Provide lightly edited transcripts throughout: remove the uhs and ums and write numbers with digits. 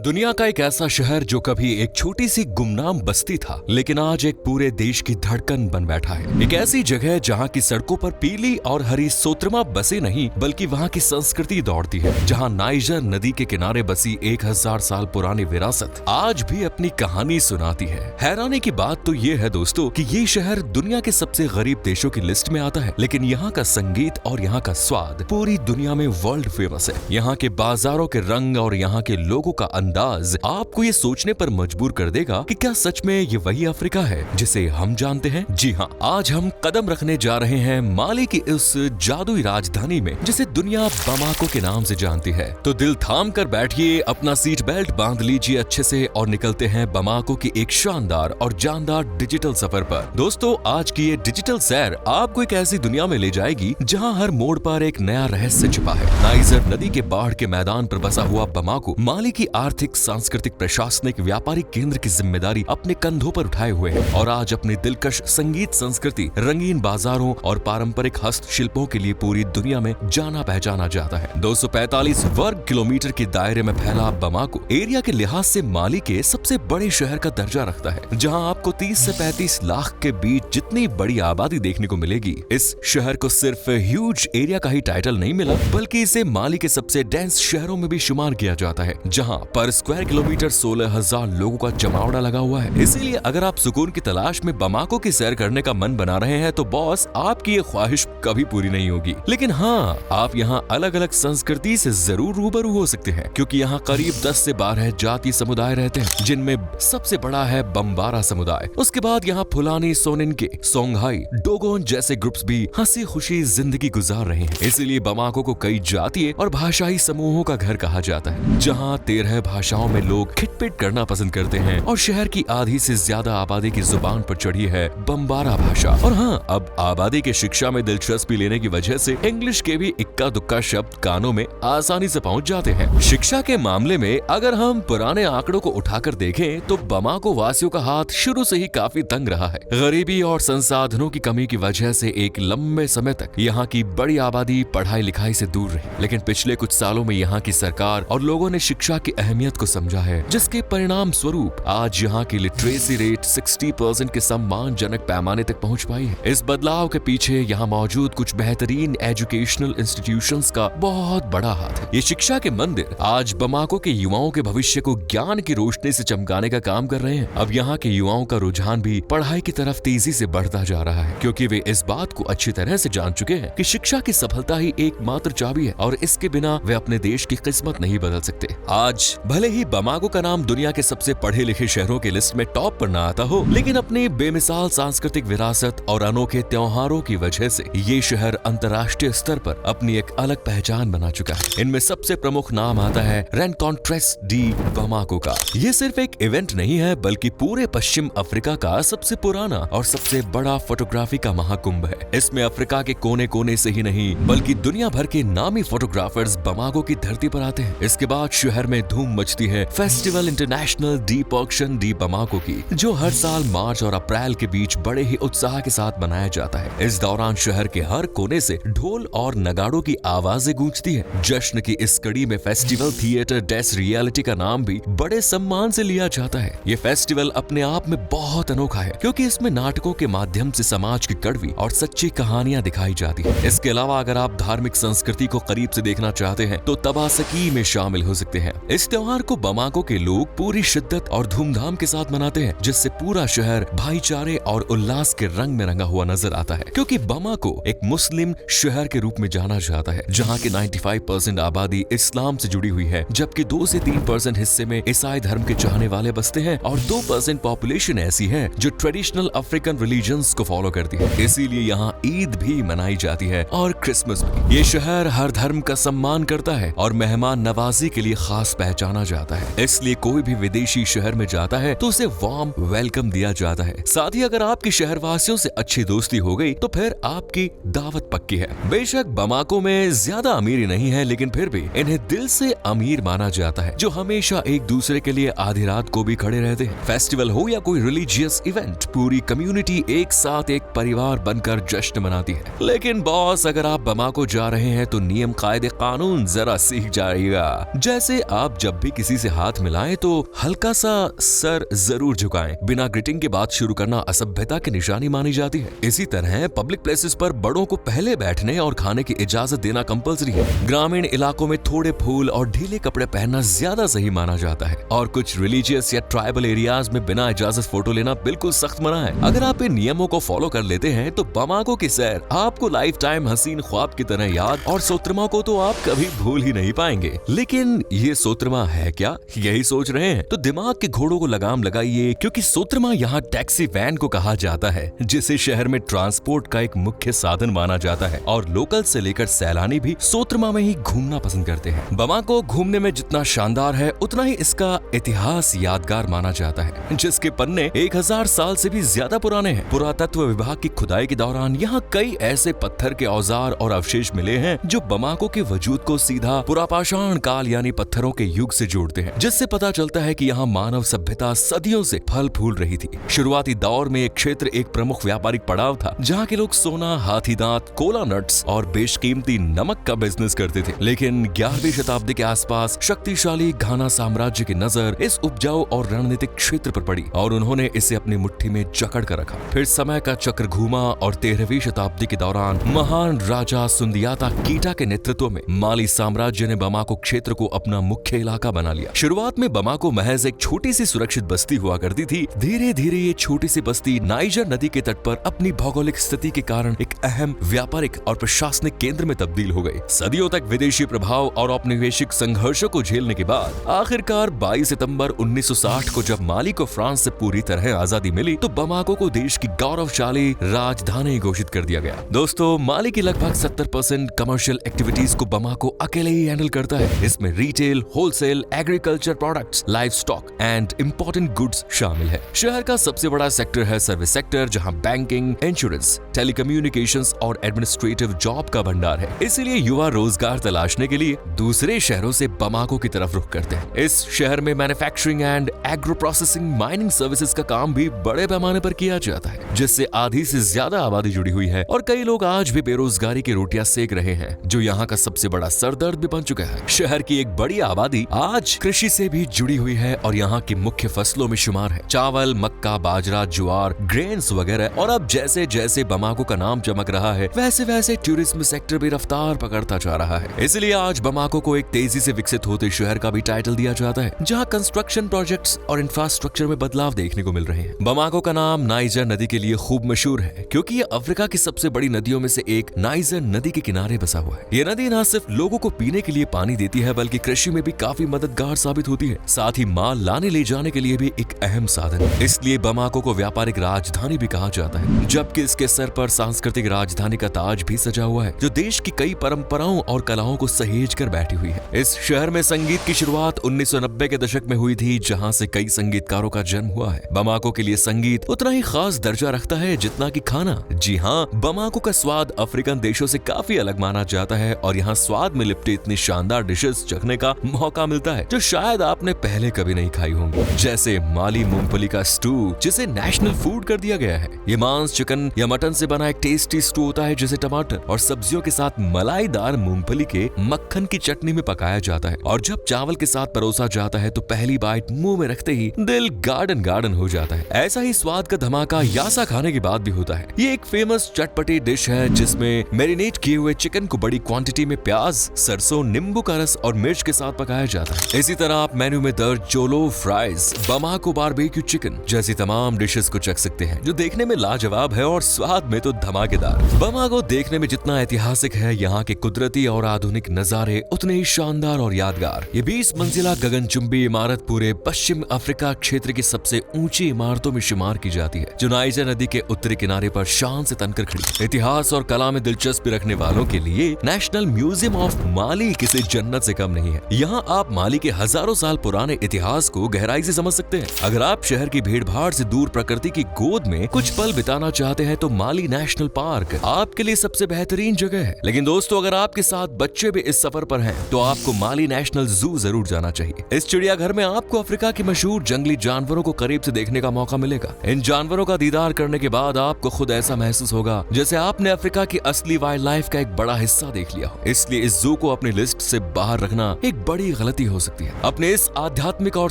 दुनिया का एक ऐसा शहर जो कभी एक छोटी सी गुमनाम बस्ती था, लेकिन आज एक पूरे देश की धड़कन बन बैठा है। एक ऐसी जगह जहां की सड़कों पर पीली और हरी सोत्रमा बसें नहीं बल्कि वहां की संस्कृति दौड़ती है, जहां नाइजर नदी के किनारे बसी 1000 साल पुरानी विरासत आज भी अपनी कहानी सुनाती है। हैरानी की बात तो ये है दोस्तों कि ये शहर दुनिया के सबसे गरीब देशों की लिस्ट में आता है, लेकिन यहाँ का संगीत और यहाँ का स्वाद पूरी दुनिया में वर्ल्ड फेमस है। यहाँ के बाजारों के रंग और यहाँ के लोगों का अंदाज आपको ये सोचने पर मजबूर कर देगा कि क्या सच में ये वही अफ्रीका है जिसे हम जानते हैं। जी हाँ, आज हम कदम रखने जा रहे हैं माली की उस जादुई राजधानी में जिसे दुनिया बमाको के नाम से जानती है। तो दिल थाम कर बैठिए, अपना सीट बेल्ट बांध लीजिए अच्छे से और निकलते हैं बमाको की एक शानदार और जानदार डिजिटल सफर पर। दोस्तों, आज की ये डिजिटल सैर आपको एक ऐसी दुनिया में ले जाएगी जहाँ हर मोड़ पर एक नया रहस्य छिपा है। नाइजर नदी के बाढ़ के मैदान पर बसा हुआ बमाको माली की आर्थिक, सांस्कृतिक, प्रशासनिक, व्यापारिक केंद्र की जिम्मेदारी अपने कंधों पर उठाए हुए है और आज अपनी दिलकश संगीत संस्कृति, रंगीन बाजारों और पारंपरिक हस्तशिल्पों के लिए पूरी दुनिया में जाना पहचाना जाता है। 245 वर्ग किलोमीटर के दायरे में फैला बमाको एरिया के लिहाज से माली के सबसे बड़े शहर का दर्जा रखता है, जहां आपको 30 से 35 लाख के बीच जितनी बड़ी आबादी देखने को मिलेगी। इस शहर को सिर्फ ह्यूज एरिया का ही टाइटल नहीं मिला, बल्कि इसे माली के सबसे डेंस शहरों में भी शुमार किया जाता है, जहां पर स्क्वायर किलोमीटर 16,000 लोगों का जमावड़ा लगा हुआ है। इसीलिए अगर आप सुकून की तलाश में बमाको की सैर करने का मन बना रहे हैं तो बॉस, आपकी ये ख्वाहिश कभी पूरी नहीं होगी। लेकिन हाँ, आप यहाँ अलग अलग संस्कृति से जरूर रूबरू हो सकते हैं, क्योंकि यहाँ करीब 10 से 12 जातीय समुदाय रहते हैं, जिनमें सबसे बड़ा है बम्बारा समुदाय। उसके बाद यहाँ फुलानी, सोनिनके, सोंगहाई, डोगोन जैसे ग्रुप्स भी हंसी खुशी जिंदगी गुजार रहे हैं। इसीलिए बमाको को कई जातीय और भाषाई समूहों का घर कहा जाता है, जहाँ 13 भाषाओं में लोग खिटपिट करना पसंद करते हैं और शहर की आधी से ज्यादा आबादी की जुबान पर चढ़ी है बम्बारा भाषा। और हाँ, अब आबादी के शिक्षा में दिलचस्पी लेने की वजह से इंग्लिश के भी इक्का दुक्का शब्द कानों में आसानी से पहुंच जाते हैं। शिक्षा के मामले में अगर हम पुराने आंकड़ों को उठाकर देखें तो बमाको वासियों का हाथ शुरू से ही काफी तंग रहा है। गरीबी और संसाधनों की कमी की वजह से एक लंबे समय तक यहाँ की बड़ी आबादी पढ़ाई लिखाई से दूर रही, लेकिन पिछले कुछ सालों में यहाँ की सरकार और लोगों ने शिक्षा की अहमियत को समझा है, जिसके परिणाम स्वरूप आज यहाँ की लिटरेसी रेट 60% के सम्मानजनक पैमाने तक पहुँच पाई है। इस बदलाव के पीछे यहाँ मौजूद कुछ बेहतरीन एजुकेशनल इंस्टीट्यूशंस का बहुत बड़ा हाथ है। ये शिक्षा के मंदिर आज बमाको के युवाओं के भविष्य को ज्ञान की रोशनी से चमकाने का काम कर रहे हैं। अब यहाँ के युवाओं का रुझान भी पढ़ाई की तरफ तेजी से बढ़ता जा रहा है, क्योंकि वे इस बात को अच्छी तरह से जान चुके हैं कि शिक्षा की सफलता ही एकमात्र चाबी है और इसके बिना वे अपने देश की किस्मत नहीं बदल सकते। आज भले ही बमाको का नाम दुनिया के सबसे पढ़े लिखे शहरों की लिस्ट में टॉप पर ना आता हो, लेकिन अपनी बेमिसाल सांस्कृतिक विरासत और अनोखे त्योहारों की वजह से ये शहर अंतर्राष्ट्रीय स्तर पर अपनी एक अलग पहचान बना चुका है। इनमें सबसे प्रमुख नाम आता है रेनकॉन्ट्रेस डी बमाको का। ये सिर्फ एक इवेंट नहीं है, बल्कि पूरे पश्चिम अफ्रीका का सबसे पुराना और सबसे बड़ा फोटोग्राफी का महाकुंभ है। इसमें अफ्रीका के कोने कोने से ही नहीं बल्कि दुनिया भर के नामी फोटोग्राफर्स बमाको की धरती पर आते हैं। इसके बाद शहर में धूम मचती है Festival International de Percussion de Bamako की, जो हर साल मार्च और अप्रैल के बीच बड़े ही उत्साह के साथ मनाया जाता है। इस दौरान शहर के हर कोने से ढोल और नगाड़ों की आवाजें गूंजती है। जश्न की इस कड़ी में फेस्टिवल थिएटर डेस रियलिटी का नाम भी बड़े सम्मान से लिया जाता है। ये फेस्टिवल अपने आप में बहुत अनोखा है, क्योंकि इसमें नाटकों के माध्यम से समाज की कड़वी और सच्ची कहानियां दिखाई जाती है। इसके अलावा अगर आप धार्मिक संस्कृति को करीब से देखना चाहते हैं तो तबासकी में शामिल हो सकते हैं। इस त्योहार को बमाको के लोग पूरी शिद्दत और धूमधाम के साथ मनाते हैं, जिससे पूरा शहर भाईचारे और उल्लास के रंग में रंगा हुआ नजर आता है। क्योंकि बमाको एक मुस्लिम शहर के रूप में जाना जाता है, जहाँ की 95% आबादी इस्लाम से जुड़ी हुई है, जबकि 2 से 3% हिस्से में ईसाई धर्म के चाहने वाले बसते हैं और 2% पॉपुलेशन ऐसी है जो ट्रेडिशनल अफ्रीकन रिलीजन्स को फॉलो करती है। इसीलिए यहाँ ईद भी मनाई जाती है और क्रिसमस भी। ये शहर हर धर्म का सम्मान करता है और मेहमान नवाजी के लिए खास पहचाना जाता है। इसलिए कोई भी विदेशी शहर में जाता है तो उसे वार्म वेलकम दिया जाता है। साथ ही अगर आपकी शहरवासियों से अच्छी दोस्ती हो गई तो फिर आपकी दावत पक्की है। बेशक बमाको में ज्यादा अमीरी नहीं है, लेकिन फिर भी इन्हें दिल से अमीर माना जाता है, जो हमेशा एक दूसरे के लिए आधी रात को भी खड़े रहते हैं। फेस्टिवल हो या कोई रिलीजियस इवेंट, पूरी कम्युनिटी एक साथ एक परिवार बनकर जश्न मनाती है। लेकिन बॉस, अगर आप बमाको जा रहे हैं तो नियम कायदे कानून जरा सीख जाइएगा। जैसे आप जब भी भी किसी से हाथ मिलाएं तो हल्का सा सर जरूर झुकाएं। बिना ग्रीटिंग के बात शुरू करना असभ्यता की निशानी मानी जाती है। इसी तरह पब्लिक प्लेसेस पर बड़ों को पहले बैठने और खाने की इजाजत देना कंपलसरी है। ग्रामीण इलाकों में थोड़े फूल और ढीले कपड़े पहनना ज्यादा सही माना जाता है और कुछ रिलीजियस या ट्राइबल एरियाज में बिना इजाजत फोटो लेना बिल्कुल सख्त मना है। अगर आप इन नियमों को फॉलो कर लेते हैं तो बमाको की सैर आपको लाइफ टाइम हसीन ख्वाब की तरह याद, और सोत्रमा को तो आप कभी भूल ही नहीं पाएंगे। लेकिन ये सोत्रमा है क्या, यही सोच रहे हैं? तो दिमाग के घोड़ों को लगाम लगाइए, क्योंकि सोत्रमा यहाँ टैक्सी वैन को कहा जाता है, जिसे शहर में ट्रांसपोर्ट का एक मुख्य साधन माना जाता है और लोकल से लेकर सैलानी भी सोत्रमा में ही घूमना पसंद करते हैं। बमाको घूमने में जितना शानदार है उतना ही इसका इतिहास यादगार माना जाता है, जिसके पन्ने 1000 साल से भी ज्यादा पुराने हैं। पुरातत्व विभाग की खुदाई के दौरान यहाँ कई ऐसे पत्थर के औजार और अवशेष मिले हैं जो बमाको के वजूद को सीधा पुरापाषाण काल यानी पत्थरों के युग से जोड़ते हैं, जिससे पता चलता है कि यहाँ मानव सभ्यता सदियों से फल फूल रही थी। शुरुआती दौर में एक क्षेत्र एक प्रमुख व्यापारिक पड़ाव था, जहाँ के लोग सोना, हाथी दांत, कोला नट्स और बेशकीमती नमक का बिजनेस करते थे। लेकिन 11वीं शताब्दी के आसपास शक्तिशाली घाना साम्राज्य की नजर इस उपजाऊ और रणनीतिक क्षेत्र पर पड़ी और उन्होंने इसे अपनी मुट्ठी में जकड़ कर रखा। फिर समय का चक्र घूमा और 13वीं शताब्दी के दौरान महान राजा सुंदियाता कीटा के नेतृत्व में माली साम्राज्य ने बमाको क्षेत्र को अपना मुख्य इलाका बना लिया। शुरुआत में बमाको महज एक छोटी सी सुरक्षित बस्ती हुआ करती थी। धीरे धीरे ये छोटी सी बस्ती नाइजर नदी के तट पर अपनी भौगोलिक स्थिति के कारण एक अहम व्यापारिक और प्रशासनिक केंद्र में तब्दील हो गई। सदियों तक विदेशी प्रभाव और औपनिवेशिक संघर्षों को झेलने के बाद आखिरकार 22 सितंबर 1960 को जब माली को फ्रांस से पूरी तरह आजादी मिली तो बमाको को देश की गौरवशाली राजधानी घोषित कर दिया गया। दोस्तों, माली की लगभग 70% कमर्शियल एक्टिविटीज को बमाको अकेले ही हैंडल करता है। इसमें retail, wholesale, agriculture products, life stock and important goods शामिल है। शहर का सबसे बड़ा सेक्टर है सर्विस सेक्टर, जहां बैंकिंग, इंश्योरेंस, टेलीकम्युनिकेशंस और एडमिनिस्ट्रेटिव जॉब का भंडार है। इसीलिए युवा रोजगार तलाशने के लिए दूसरे शहरों से बमाको की तरफ रुख करते हैं। इस शहर में manufacturing and agro processing, mining services का काम भी बड़े पैमाने पर किया जाता है, जिससे आधी से ज्यादा आबादी जुड़ी हुई है और कई लोग आज भी बेरोजगारी की रोटियां सेक रहे हैं, जो यहाँ का सबसे बड़ा सरदर्द भी बन चुका है। शहर की एक बड़ी आबादी आज कृषि से भी जुड़ी हुई है और यहाँ की मुख्य फसलों में शुमार है चावल, मक्का, बाजरा, ज्वार, ग्रेन्स वगैरह। और अब जैसे जैसे बमाको का नाम चमक रहा है, वैसे वैसे टूरिज्म सेक्टर भी रफ्तार पकड़ता जा रहा है। इसलिए आज बमाको को एक तेजी से विकसित होते शहर का भी टाइटल दिया जाता है, जहाँ कंस्ट्रक्शन प्रोजेक्ट्स और इंफ्रास्ट्रक्चर में बदलाव देखने को मिल रहे हैं। बमाको का नाम नाइजर नदी के लिए खूब मशहूर है, क्योंकि ये अफ्रीका की सबसे बड़ी नदियों में से एक नाइजर नदी के किनारे बसा हुआ है। ये नदी न सिर्फ लोगों को पीने के लिए पानी देती है, बल्कि कृषि में भी काफी मददगार साबित होती है। साथ ही माल लाने ले जाने के लिए भी एक अहम साधन है। इसलिए बमाको को व्यापारिक राजधानी भी कहा जाता है, जबकि इसके सर पर सांस्कृतिक राजधानी का ताज भी सजा हुआ है, जो देश की कई परंपराओं और कलाओं को सहेज कर बैठी हुई है। इस शहर में संगीत की शुरुआत 1990 के दशक में हुई थी, जहां से कई संगीतकारों का जन्म हुआ है। बमाको के लिए संगीत उतना ही खास दर्जा रखता है जितना कि खाना। जी हाँ, बमाको का स्वाद अफ्रीकन देशों से काफी अलग माना जाता है और यहाँ स्वाद में लिपटी इतनी शानदार डिशेस चखने का मौका मिलता है जो शायद आपने पहले कभी नहीं खाई होंगी। जैसे माली मूंगफली का स्टू, जिसे नेशनल फूड कर दिया गया है। ये मांस, चिकन या मटन से बना एक टेस्टी स्टू होता है, जिसे टमाटर और सब्जियों के साथ मलाईदार मूंगफली के मक्खन की चटनी में पकाया जाता है और जब चावल के साथ परोसा जाता है तो पहली बाइट मुंह में रखते ही दिल गार्डन गार्डन हो जाता है। ऐसा ही स्वाद का धमाका यासा खाने के बाद भी होता है। ये एक फेमस चटपटी डिश है जिसमें मैरिनेट किए हुए चिकन को बड़ी क्वांटिटी में प्याज, सरसों, नींबू का रस और मिर्च के साथ पकाया जाता है। इसी तरह आप मेन्यू में दर्ज जोलो फ्राइज, बमाको बारबेक्यू चिकन जैसी तमाम डिशेस को चख सकते हैं, जो देखने में लाजवाब है और स्वाद में तो धमाकेदार। बमाको देखने में जितना ऐतिहासिक है, यहाँ के कुदरती और आधुनिक नजारे उतने ही शानदार और यादगार। ये 20 मंजिला गगनचुंबी इमारत पूरे पश्चिम अफ्रीका क्षेत्र की सबसे ऊंची इमारतों में शुमार की जाती है, जो नाइजर नदी के उत्तरी किनारे पर शान से तनकर खड़ी। इतिहास और कला में दिलचस्पी रखने वालों के लिए नेशनल म्यूजियम ऑफ माली किसी जन्नत से कम नहीं है। यहाँ आप माली के हजारों साल पुराने इतिहास को गहराई से समझ सकते हैं। अगर आप शहर की भीड़ भाड़ से दूर प्रकृति की गोद में कुछ पल बिताना चाहते हैं तो माली नेशनल पार्क आपके लिए सबसे बेहतरीन जगह है। लेकिन दोस्तों, अगर आपके साथ बच्चे भी इस सफर पर हैं, तो आपको माली नेशनल जू जरूर जाना चाहिए। इस चिड़ियाघर में आपको अफ्रीका की मशहूर जंगली जानवरों को करीब से देखने का मौका मिलेगा। इन जानवरों का दीदार करने के बाद आपको खुद ऐसा महसूस होगा जैसे आपने अफ्रीका की असली वाइल्ड लाइफ का एक बड़ा हिस्सा देख लिया हो। इसलिए इस जू को अपनी लिस्ट से बाहर रखना एक बड़ी गलती हो सकती है। अपने इस आध्यात्मिक और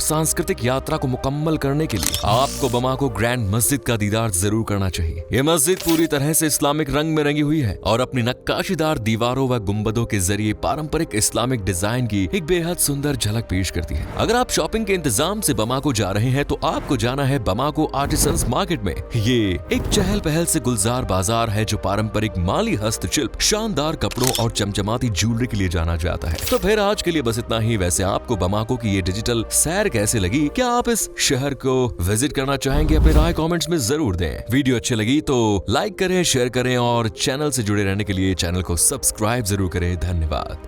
सांस्कृतिक यात्रा को मुकम्मल करने के लिए आपको बमाको ग्रैंड मस्जिद का दीदार जरूर करना चाहिए। ये मस्जिद पूरी तरह से इस्लामिक रंग में रंगी हुई है और अपनी नक्काशीदार दीवारों व गुंबदों के जरिए पारंपरिक इस्लामिक डिजाइन की एक बेहद सुंदर झलक पेश करती है। अगर आप शॉपिंग के इंतजाम से बमाको जा रहे हैं तो आपको जाना है बमाको आर्टिसंस मार्केट में। ये एक चहल पहल से गुलजार बाजार है जो पारंपरिक माली हस्तशिल्प, शानदार कपड़ों और चमचमाती ज्वेलरी के लिए जाना जाता है। तो फिर आज के लिए बस इतना ही। वैसे आपको बमाको की ये डिजिटल सैर कैसे लगी? क्या आप इस शहर को विजिट करना चाहेंगे? अपने राय कमेंट्स में जरूर दें। वीडियो अच्छी लगी तो लाइक करें, शेयर करें और चैनल से जुड़े रहने के लिए चैनल को सब्सक्राइब जरूर करें। धन्यवाद।